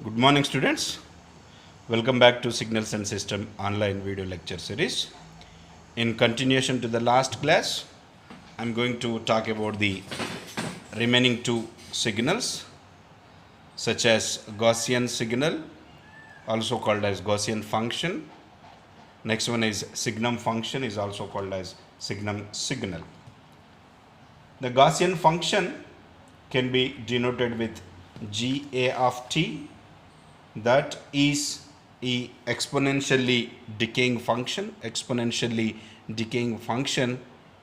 Good morning, students. Welcome back to Signals and System online video lecture series. In continuation to the last class, I'm going to talk about the remaining two signals, such as Gaussian signal, also called as Gaussian function. Next one is Signum function, is also called as Signum signal. The Gaussian function can be denoted with GA of t, that is a exponentially decaying function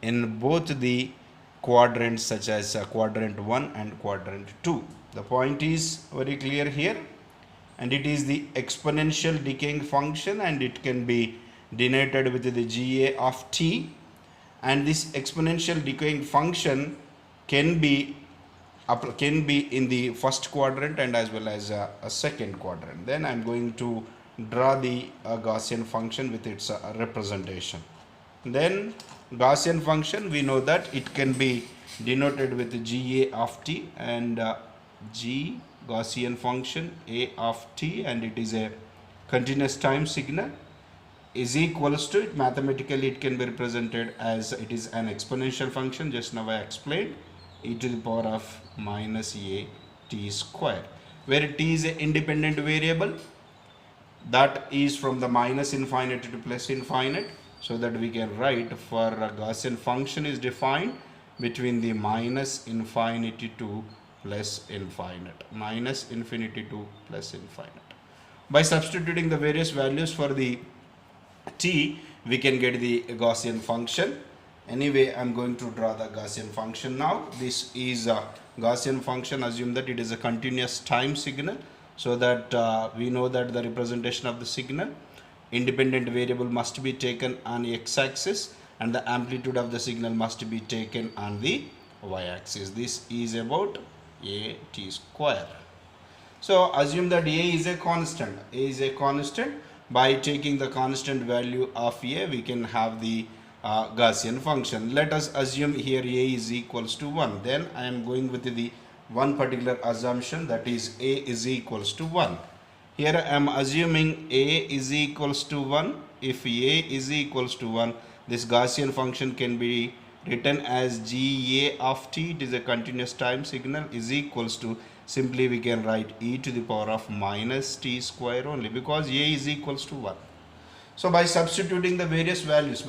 in both the quadrants, such as quadrant 1 and quadrant 2. The point is very clear here, and it is the exponential decaying function, and it can be denoted with the GA of t, and this exponential decaying function can be in the first quadrant and as well as a second quadrant. Then I'm going to draw the Gaussian function with its representation. Then Gaussian function, we know that it can be denoted with GA of t, and G Gaussian function A of t, and it is a continuous time signal, is equals to, mathematically it can be represented as, it is an exponential function, just now I explained, e to the power of minus a t square, where t is an independent variable that is from the minus infinity to plus infinite, so that we can write for a Gaussian function is defined between the minus infinity to plus infinite, minus infinity to plus infinite. By substituting the various values for the t, we can get the Gaussian function. Anyway, I'm going to draw the Gaussian function now. This is a Gaussian function. Assume that it is a continuous time signal, so that we know that the representation of the signal, independent variable must be taken on the x-axis, and the amplitude of the signal must be taken on the y-axis. This is about a t square. So assume that a is a constant. A is a constant. By taking the constant value of a, we can have the Gaussian function. Let us assume here a is equals to 1. Then I am going with the one particular assumption, that is a is equals to 1. Here I am assuming a is equals to 1. If a is equals to 1, this Gaussian function can be written as GA of t, it is a continuous time signal, is equals to, simply we can write e to the power of minus t square only, because a is equals to 1. So by substituting the various values,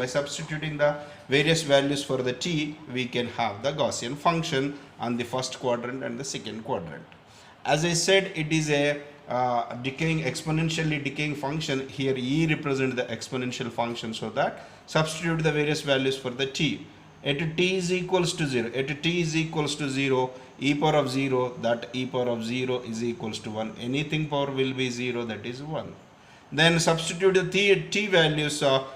for the t, we can have the Gaussian function on the first quadrant and the second quadrant. As I said, it is a exponentially decaying function. Here e represents the exponential function, so that substitute the various values for the t. At t is equals to 0, e power of 0, that e power of 0 is equals to 1. Anything power will be 0, that is 1. Then substitute the t values of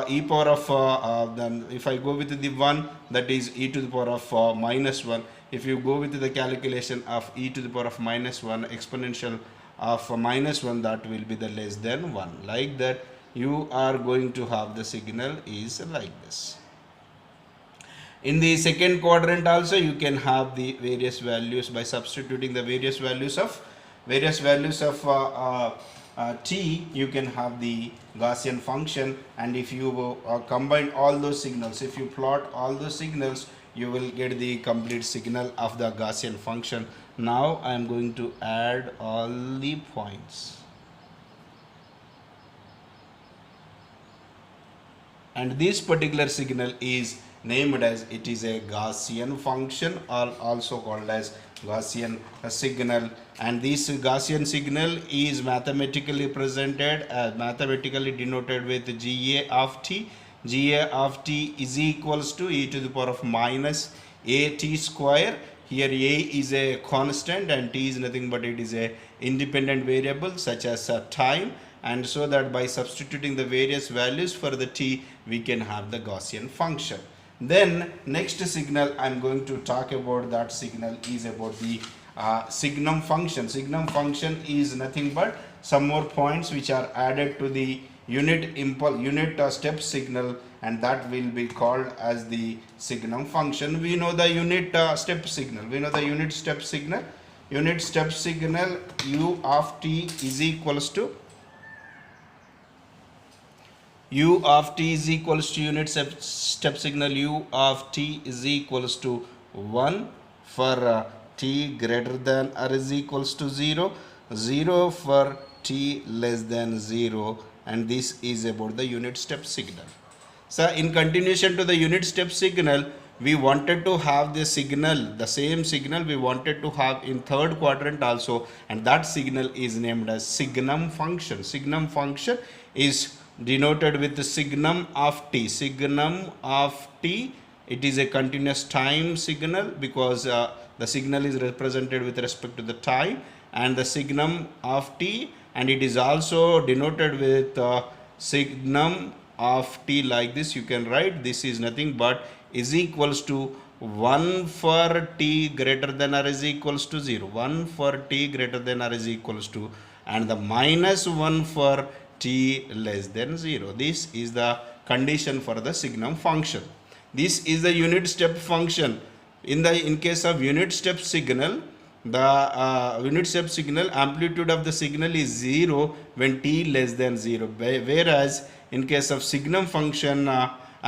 e power of, then if I go with the 1, that is e to the power of minus 1. If you go with the calculation of e to the power of minus 1, exponential of minus 1, that will be the less than 1. Like that, you are going to have the signal is like this. In the second quadrant also, you can have the various values by substituting the various values of t. You can have the Gaussian function, and if you combine all those signals, if you plot all those signals, you will get the complete signal of the Gaussian function. Now I am going to add all the points, and this particular signal is named as, it is a Gaussian function, or also called as Gaussian signal. And this Gaussian signal is mathematically presented, mathematically denoted with GA of t. GA of t is equals to e to the power of minus a t square. Here a is a constant and t is nothing but it is a independent variable, such as time, and so that by substituting the various values for the t, we can have the Gaussian function. Then next signal I'm going to talk about, that signal is about the Signum function. Signum function is nothing but some more points which are added to the unit step signal, and that will be called as the Signum function. We know the unit step signal. unit step signal u of t is equals to unit step signal u of t is equals to 1 for t greater than or is equals to 0, 0 for t less than 0, and this is about the unit step signal. So in continuation to the unit step signal, we wanted to have the signal, the same signal we wanted to have in third quadrant also, and that signal is named as Signum function. Signum function is denoted with the signum of t. Signum of t, it is a continuous time signal because the signal is represented with respect to the time, and the signum of t, and it is also denoted with signum of t like this. You can write this is nothing but is equals to 1 for t greater than or is equals to 0, 1 for t greater than or is equals to, and the minus 1 for t less than 0. This is the condition for the signum function. This is the unit step function. In case of unit step signal, the unit step signal amplitude of the signal is 0 when t less than 0, whereas in case of signum function,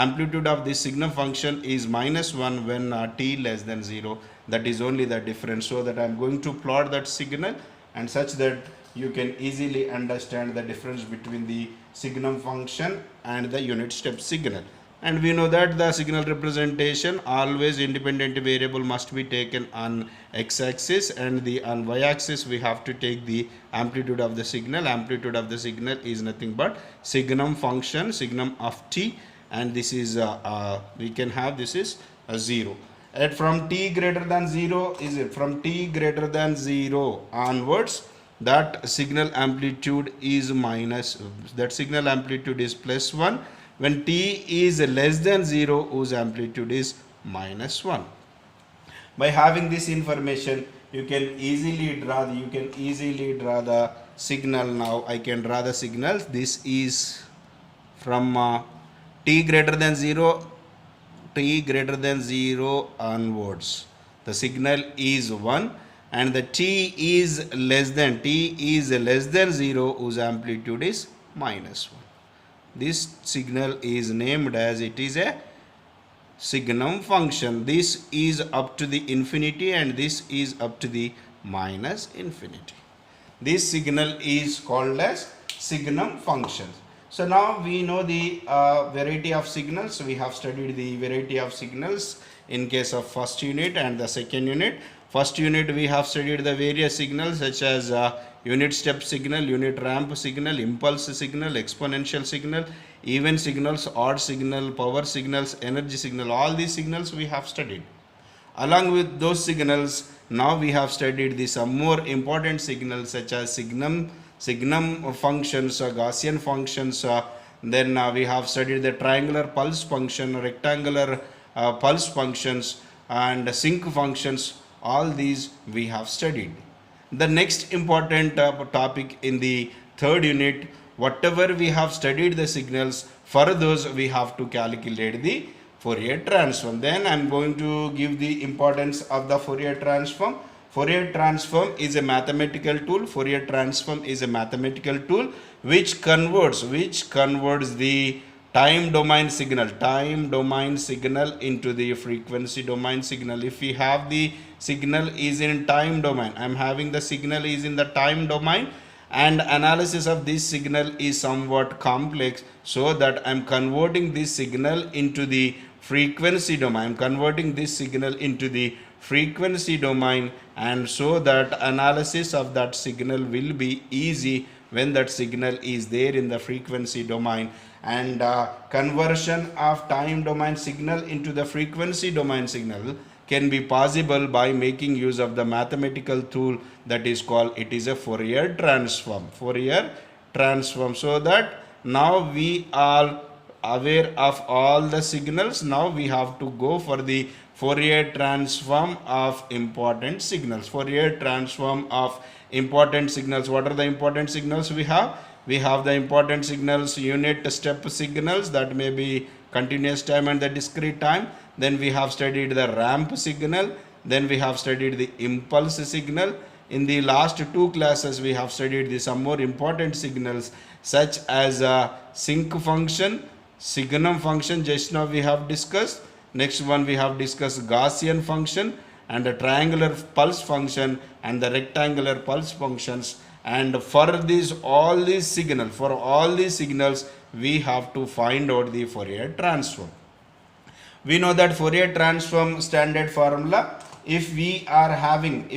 amplitude of this signum function is minus 1 when t less than 0. That is only the difference. So that I am going to plot that signal, and such that you can easily understand the difference between the signum function and the unit step signal. And we know that the signal representation, always independent variable must be taken on x-axis, and on y-axis we have to take the amplitude of the signal. Amplitude of the signal is nothing but signum function, signum of t, and this is we can have this is a 0. And from t greater than 0 is it from t greater than 0 onwards, that signal amplitude is plus 1. When t is less than 0, whose amplitude is minus 1. By having this information, you can easily draw the signal. Now I can draw the signal. This is from t greater than 0 onwards. The signal is 1, and the t is less than 0, whose amplitude is minus 1. This signal is named as, it is a signum function. This is up to the infinity, and this is up to the minus infinity. This signal is called as signum function. So now we know the variety of signals. We have studied the variety of signals in case of first unit and the second unit. First unit we have studied the various signals such as unit step signal, unit ramp signal, impulse signal, exponential signal, even signals, odd signal, power signals, energy signal. All these signals we have studied. Along with those signals, now we have studied some more important signals such as signum functions, Gaussian functions. Then we have studied the triangular pulse function, rectangular pulse functions, and sync functions. All these we have studied. The next important topic in the third unit, whatever we have studied the signals, for those we have to calculate the Fourier transform. Then I am going to give the importance of the Fourier transform. Fourier transform is a mathematical tool. Fourier transform is a mathematical tool which converts the time domain signal into the frequency domain signal. If we have the signal is in time domain, I am having the signal is in the time domain, and analysis of this signal is somewhat complex, so that I am converting this signal into the frequency domain, and so that analysis of that signal will be easy when that signal is there in the frequency domain. And conversion of time domain signal into the frequency domain signal can be possible by making use of the mathematical tool that is called, it is a Fourier transform. So that now we are aware of all the signals. Now we have to go for the Fourier transform of important signals. What are the important signals we have? We have the important signals, unit step signals, that may be continuous time and the discrete time. Then we have studied the ramp signal. Then we have studied the impulse signal. in the last two classes we have studied some more important signals such as sinc function, signum function, just now we have discussed. Next one we have discussed Gaussian function and the triangular pulse function and the rectangular pulse functions. And for all these signals we have to find out the Fourier transform. We know that Fourier transform standard formula, if we are having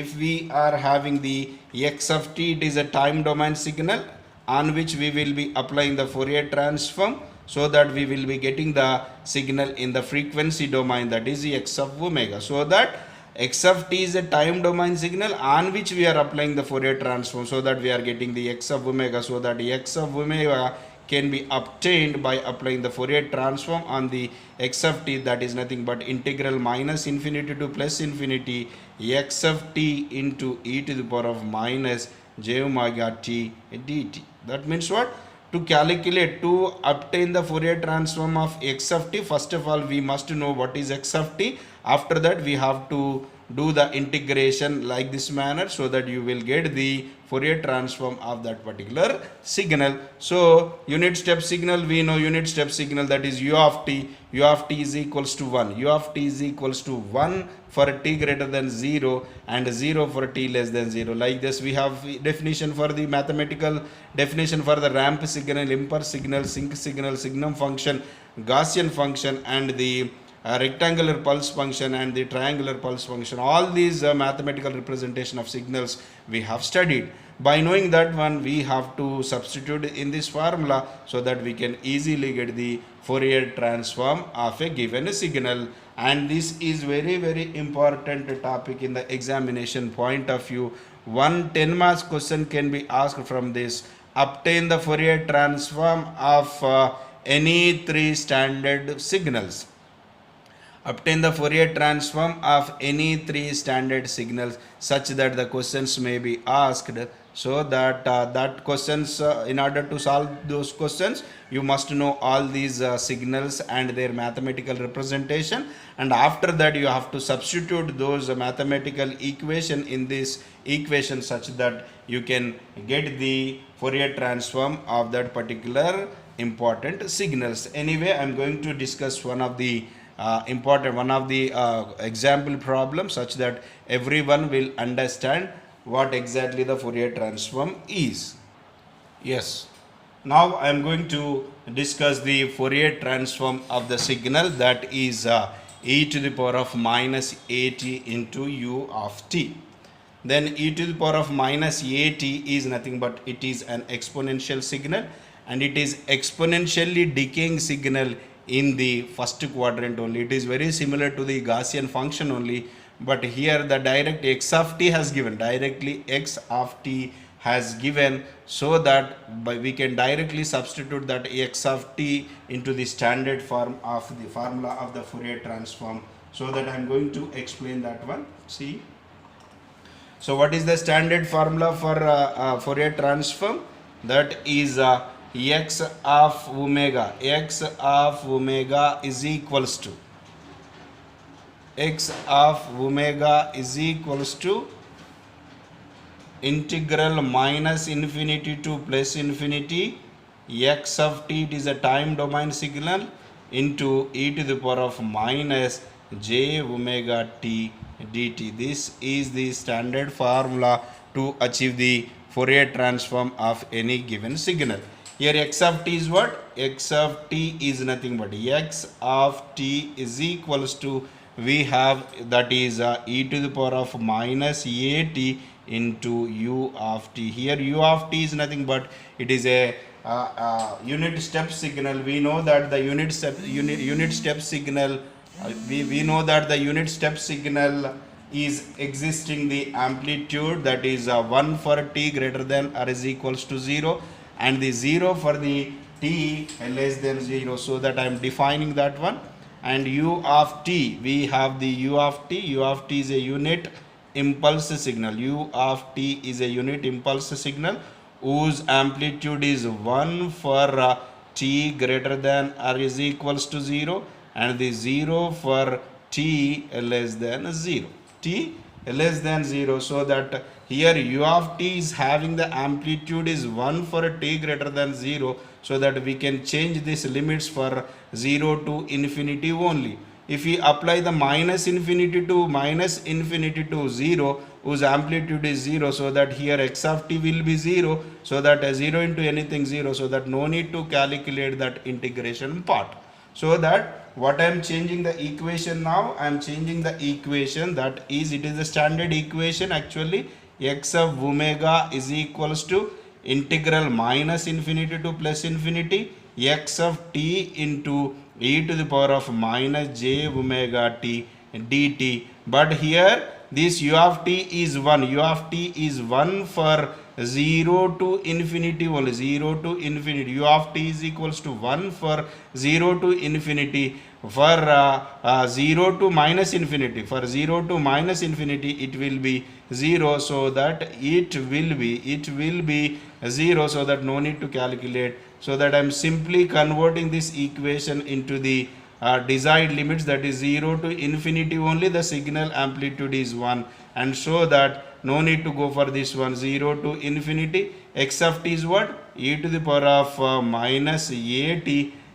the x of t, it is a time domain signal on which we will be applying the Fourier transform, so that we will be getting the signal in the frequency domain, that is x of omega. So that x of t is a time domain signal on which we are applying the Fourier transform, so that we are getting the x of omega, so that x of omega can be obtained by applying the Fourier transform on the x of t, that is nothing but integral minus infinity to plus infinity x of t into e to the power of minus j omega t dt. That means what? To obtain the Fourier transform of x of t, first of all we must know what is x of t. After that we have to do the integration like this manner, so that you will get the Fourier transform of that particular signal. So unit step signal, we know unit step signal, that is u of t is equals to 1. U of t is equals to 1 for t greater than 0 and 0 for t less than 0. Like this we have definition for the mathematical definition for the ramp signal, impulse signal, sinc signal, signum function, Gaussian function, and the rectangular pulse function and the triangular pulse function. All these mathematical representation of signals we have studied. By knowing that one, we have to substitute in this formula, so that we can easily get the Fourier transform of a given signal. And this is very important topic in the examination point of view. One 10 marks question can be asked from this. Obtain the Fourier transform of any three standard signals. Obtain the Fourier transform of any three standard signals, such that the questions may be asked. So that questions, in order to solve those questions, you must know all these signals and their mathematical representation, and after that you have to substitute those mathematical equation in this equation, such that you can get the Fourier transform of that particular important signals. Anyway, I am going to discuss one of the example problem, such that everyone will understand what exactly the Fourier transform is. Yes, now I am going to discuss the Fourier transform of the signal, that is e to the power of minus at into u of t. Then e to the power of minus at is nothing but it is an exponential signal, and it is exponentially decaying signal in the first quadrant only. It is very similar to the Gaussian function only, but here the direct x of t has given, directly x of t has given, so that we can directly substitute that x of t into the standard form of the formula of the Fourier transform, so that I am going to explain that one. See, so what is the standard formula for Fourier transform? That is x of omega is equals to integral minus infinity to plus infinity x of t, it is a time domain signal, into e to the power of minus j omega t dt. This is the standard formula to achieve the Fourier transform of any given signal. Here x of t is what? X of t is nothing but x of t is equals to, we have, that is e to the power of minus at into u of t. Here u of t is nothing but it is a unit step signal. We know that the unit step signal we know that the unit step signal is existing the amplitude, that is 1 for t greater than or is equals to 0, and the 0 for the t less than 0, so that I am defining that one. And u of t, we have the u of t is a unit impulse signal. U of t is a unit impulse signal whose amplitude is 1 for t greater than or is equals to 0, and the 0 for t less than 0. T less than 0, so that here u of t is having the amplitude is 1 for t greater than 0, so that we can change these limits for 0 to infinity only. If we apply the minus infinity to 0, whose amplitude is 0, so that here x of t will be 0, so that 0 into anything 0, so that no need to calculate that integration part. So that what I am changing the equation now, I am changing the equation, that is, it is the standard equation actually. X of omega is equals to integral minus infinity to plus infinity x of t into e to the power of minus j omega t dt. But here this u of t is 1. U of t is 1 for 0 to infinity only. 0 to infinity. U of t is equals to 1 for 0 to infinity. For 0 to minus infinity. For 0 to minus infinity, it will be 0. So that it will be 0. So that no need to calculate. So that I am simply converting this equation into the desired limits, that is 0 to infinity only, the signal amplitude is 1, and so that no need to go for this one. 0 to infinity, x of t is what? E to the power of minus at,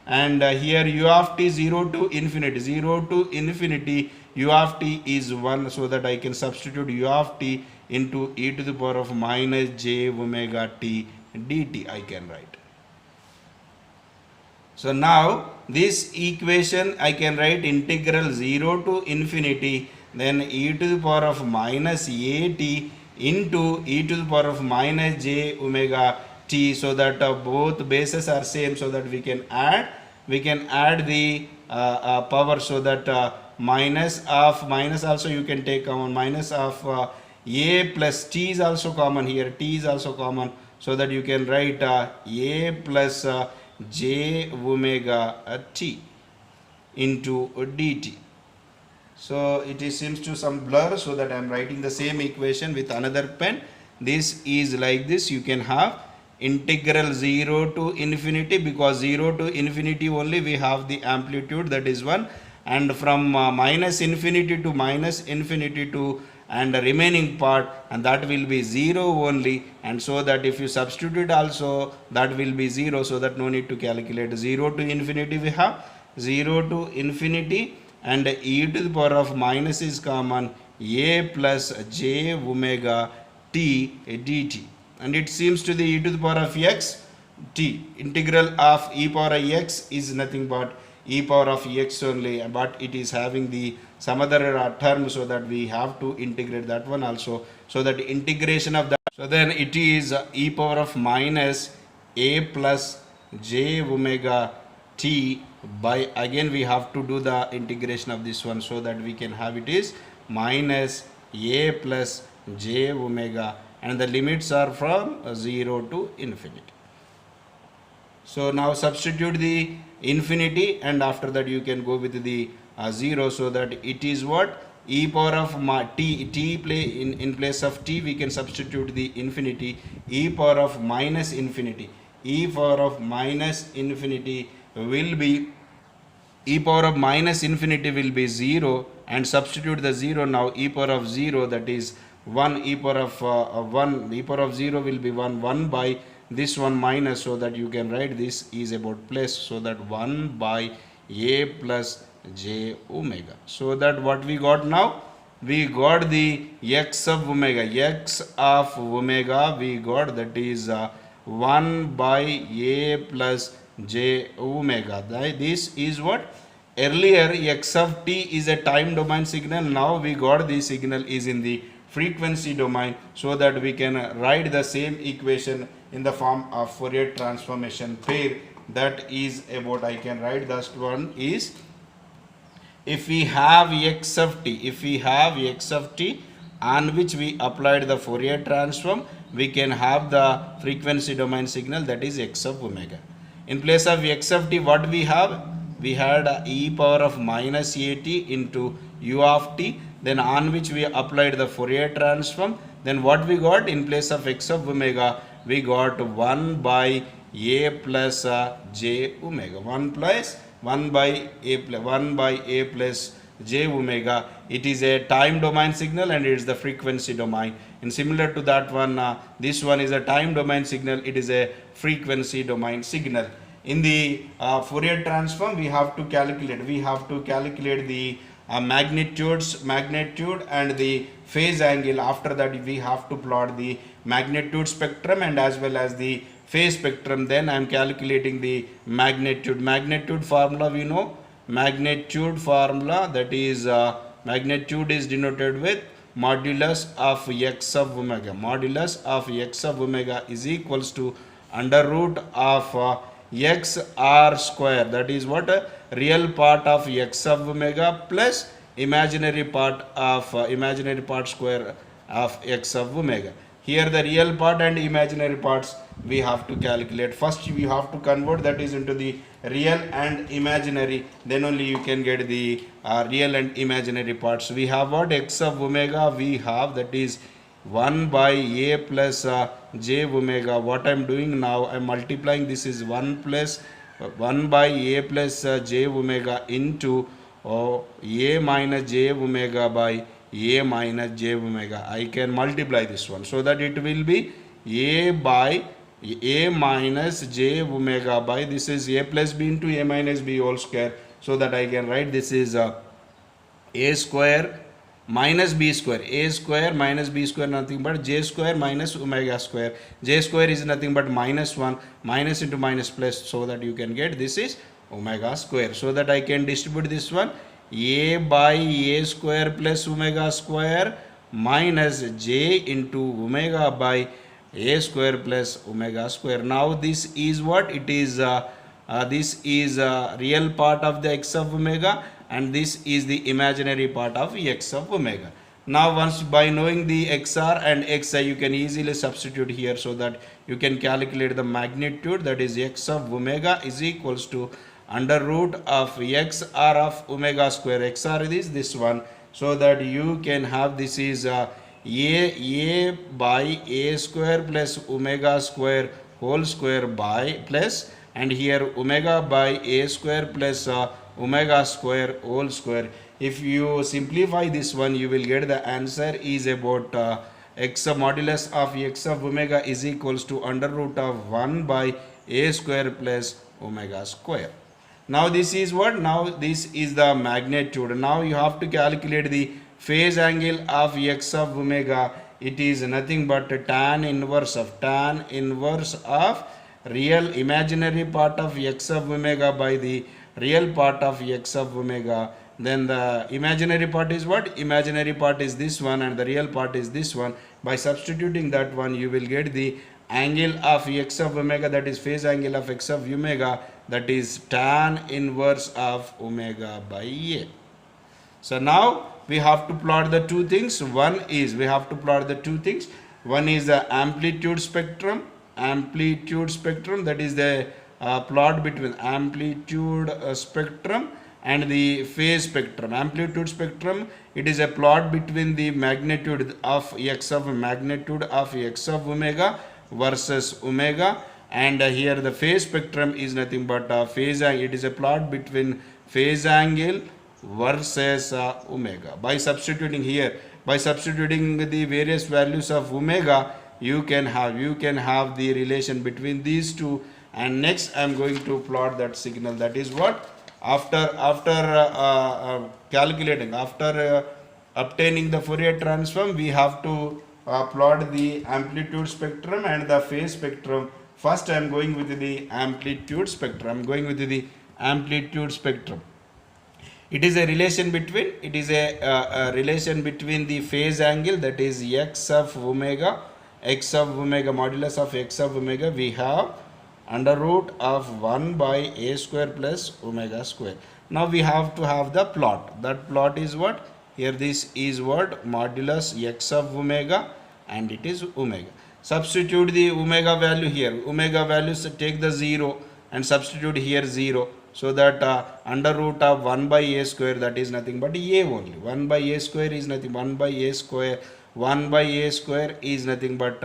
and here u of t 0 to infinity. 0 to infinity, u of t is 1, so that I can substitute u of t into e to the power of minus j omega t dt I can write. So now this equation I can write integral 0 to infinity, then e to the power of minus at into e to the power of minus j omega t, so that both bases are same, so that we can add the power, so that minus also you can take common, minus of a plus t is also common here, t is also common, so that you can write a plus j omega t into dt. So it seems to some blur, so that I am writing the same equation with another pen. This is like this. You can have integral 0 to infinity, because 0 to infinity only we have the amplitude, that is 1, and from minus infinity to and the remaining part, and that will be 0 only, and so that if you substitute also, that will be 0, so that no need to calculate. 0 to infinity we have 0 to infinity, and e to the power of minus is common, a plus j omega t dt, and it seems to the e to the power of x t. Integral of e power of x is nothing but e power of x only, but it is having the some other term, so that we have to integrate that one also, so that integration of that, so then it is e power of minus a plus j omega t by, again we have to do the integration of this one, so that we can have it is minus a plus j omega, and the limits are from 0 to infinity. So now substitute the infinity, and after that you can go with the 0, so that it is what? E power of in place of t we can substitute the infinity, e power of minus infinity. E power of minus infinity will be, e power of minus infinity will be 0, and substitute the 0 now. E power of 0, that is 1, e power of 1, e power of 0 will be 1 by this one minus, so that you can write this is about plus, so that 1 by a plus j omega. So that what we got now? We got the x of omega. X of omega we got, that is 1 by a plus j omega. This is what? Earlier x of t is a time domain signal. Now we got the signal is in the frequency domain, so that we can write the same equation in the form of Fourier transformation pair. That is about, I can write that one is, if we have x of t on which we applied the Fourier transform, we can have the frequency domain signal, that is x of omega. In place of x of t, what we have? We had e power of minus at into u of t, then on which we applied the Fourier transform. Then what we got? In place of x of omega, we got 1 by a plus j omega. 1 by a plus j omega. It is a time domain signal, and it is the frequency domain. and similar to that one, this one is a time domain signal, it is a frequency domain signal. In the Fourier transform, we have to calculate the magnitude and the phase angle. After that, we have to plot the magnitude spectrum and as well as the phase spectrum. Then I am calculating the magnitude formula. We know magnitude formula, that is magnitude is denoted with modulus of x of omega. Modulus of x of omega is equals to under root of x r square, that is what, real part of x of omega plus imaginary part square of x of omega. Here the real part and imaginary parts we have to calculate. First we have to convert that is into the real and imaginary, then only you can get the real and imaginary parts. We have what, x of omega we have, that is 1 by a plus j omega. What I am doing now, I am multiplying, this is 1 by a plus j omega into a minus j omega by a minus j omega. I can multiply this one, so that it will be a by a minus j omega by, this is a plus b into a minus b whole square, so that I can write this is a square minus b square. A square minus b square nothing but j square minus omega square. J square is nothing but minus 1, minus into minus plus, so that you can get this is omega square. So that I can distribute this one, a by a square plus omega square minus j into omega by a square plus omega square. Now this is what it is, this is real part of the x of omega and this is the imaginary part of x of omega. Now once by knowing the xr and xi, you can easily substitute here, so that you can calculate the magnitude, that is x of omega is equals to under root of xr of omega square. Xr is this one, so that you can have this is a by a square plus omega square whole square by plus, and here omega by a square plus omega square whole square. If you simplify this one, you will get the answer is about x modulus of x of omega is equals to under root of 1 by a square plus omega square. Now this is what? Now this is the magnitude. Now you have to calculate the phase angle of x of omega. It is nothing but tan inverse of real imaginary part of x of omega by the real part of x of omega. Then the imaginary part is what? Imaginary part is this one and the real part is this one. By substituting that one, you will get the angle of x of omega, that is phase angle of x of omega, that is tan inverse of omega by a. So now we have to plot the two things. One is the amplitude spectrum, that is the plot between amplitude spectrum and the phase spectrum. Amplitude spectrum, it is a plot between the magnitude of x of omega versus omega, and here the phase spectrum is nothing but phase angle. It is a plot between phase angle versus omega. By substituting the various values of omega, you can have the relation between these two. And next I am going to plot that signal. That is what, after obtaining the Fourier transform, we have to plot the amplitude spectrum and the phase spectrum. First I am going with the amplitude spectrum. It is a relation between the phase angle, that is x of omega, modulus of x of omega, we have under root of 1 by a square plus omega square. Now we have to have the plot. That plot is what? Here this is what? Modulus x of omega, and it is omega. Substitute the omega value here. Omega values, take the 0 and substitute here 0. So that under root of 1 by a square, that is nothing but a only. 1 by a square is nothing. 1 by a square is nothing but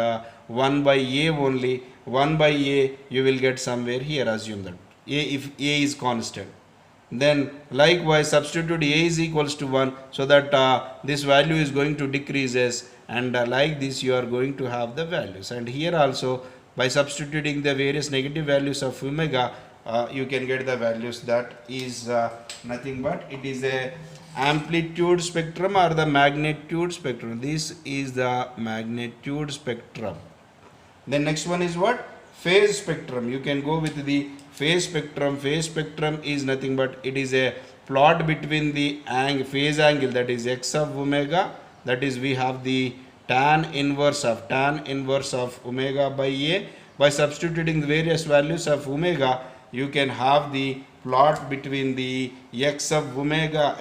1 by a only. 1 by a you will get somewhere here. Assume that a, if a is constant. Then likewise substitute a is equals to 1, so that this value is going to decreases. and like this you are going to have the values. And here also, by substituting the various negative values of omega, you can get the values. That is nothing but it is a amplitude spectrum or the magnitude spectrum. This is the magnitude spectrum. Then next one is what? Phase spectrum. You can go with the phase spectrum. Phase spectrum is nothing but it is a plot between the phase angle, that is x of omega, that is we have the tan inverse of omega by a. By substituting the various values of omega, you can have the plot between the x of omega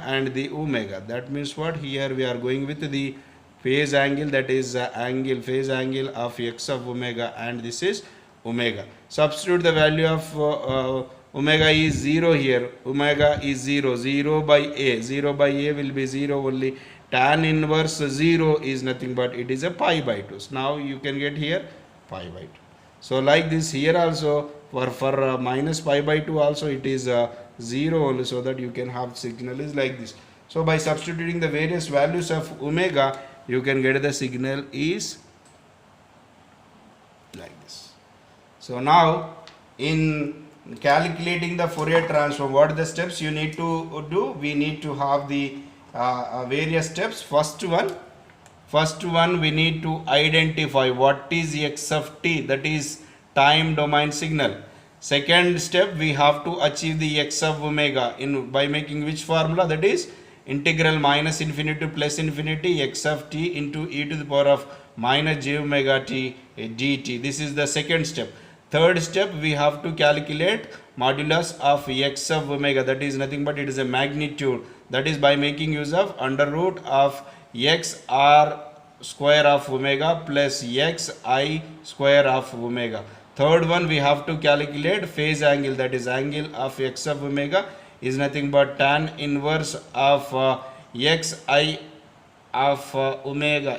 and the omega. That means what? Here we are going with the phase angle, that is phase angle of x of omega, and this is omega. Substitute the value of omega is 0 here. Omega is 0 by a. 0 by a will be 0 only. Tan inverse 0 is nothing but it is a pi by 2. So now you can get here pi by 2. So like this here also for minus pi by 2 also it is 0 only, so that you can have signal is like this. So by substituting the various values of omega, you can get the signal is like this. So now in calculating the Fourier transform, what are the steps you need to do? We need to have the various steps. First one we need to identify what is x of t, that is time domain signal. Second step, we have to achieve the x of omega by making which formula? That is integral minus infinity to plus infinity x of t into e to the power of minus j omega t dt. This is the second step. Third step, we have to calculate modulus of x of omega, that is nothing but it is a magnitude, that is by making use of under root of x r square of omega plus x I square of omega. Third one, we have to calculate phase angle, that is angle of x of omega is nothing but tan inverse of x I of omega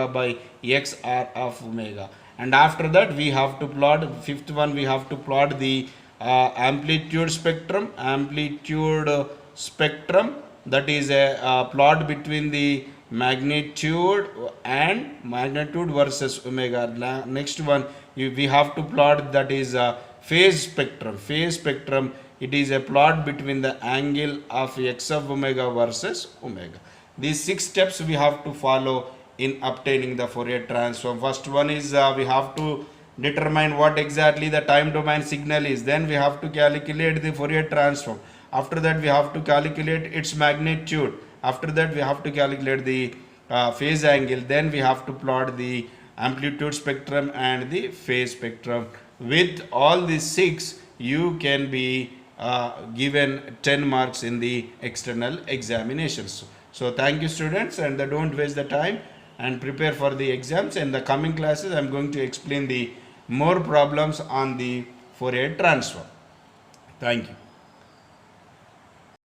by x r of omega. And after that we have to plot, fifth one, we have to plot the amplitude spectrum. That is a plot between the magnitude versus omega. Next one we have to plot, that is phase spectrum. It is a plot between the angle of x of omega versus omega. These 6 steps we have to follow in obtaining the Fourier transform. First one is we have to determine what exactly the time domain signal is. Then we have to calculate the Fourier transform. After that we have to calculate its magnitude. After that we have to calculate the phase angle. Then we have to plot the amplitude spectrum and the phase spectrum. With all these 6, you can be given 10 marks in the external examinations. So thank you students, and don't waste the time and prepare for the exams. In the coming classes I am going to explain the more problems on the Fourier transform. Thank you.